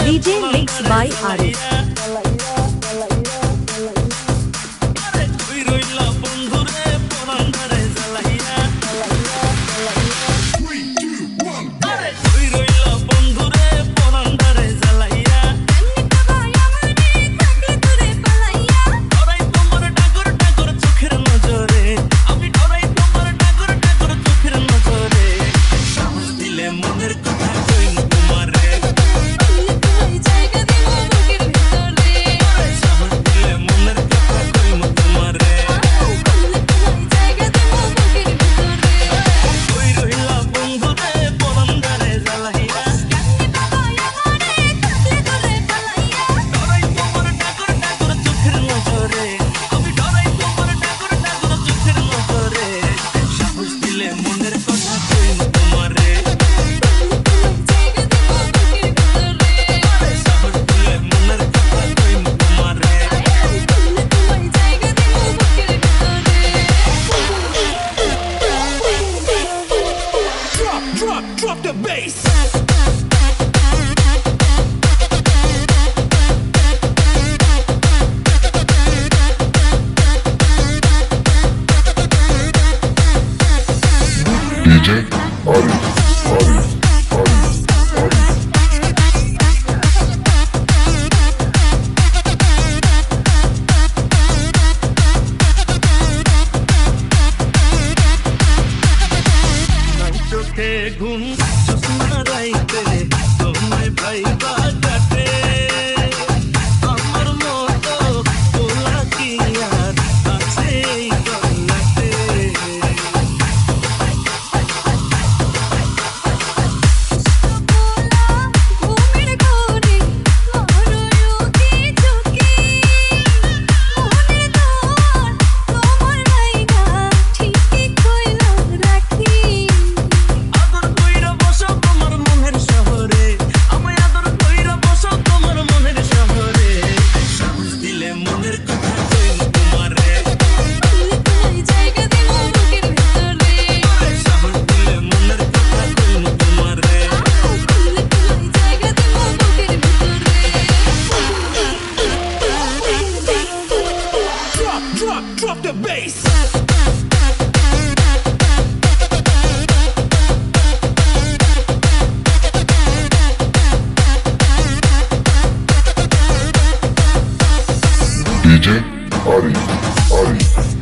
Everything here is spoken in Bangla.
DJ mixed by Arif. Drop the bass. DJ Arif. घूम चुसना राइते तुम्हें भाई बाटे আমার মতো তোলা কি আর আছে এই গল্লাতে ঘুমের ঘরে মরয়ো কি চোখে মনে তোর তোমার লাইগা ঠিকই কইলা রাখি Drop the bass. DJ Arif.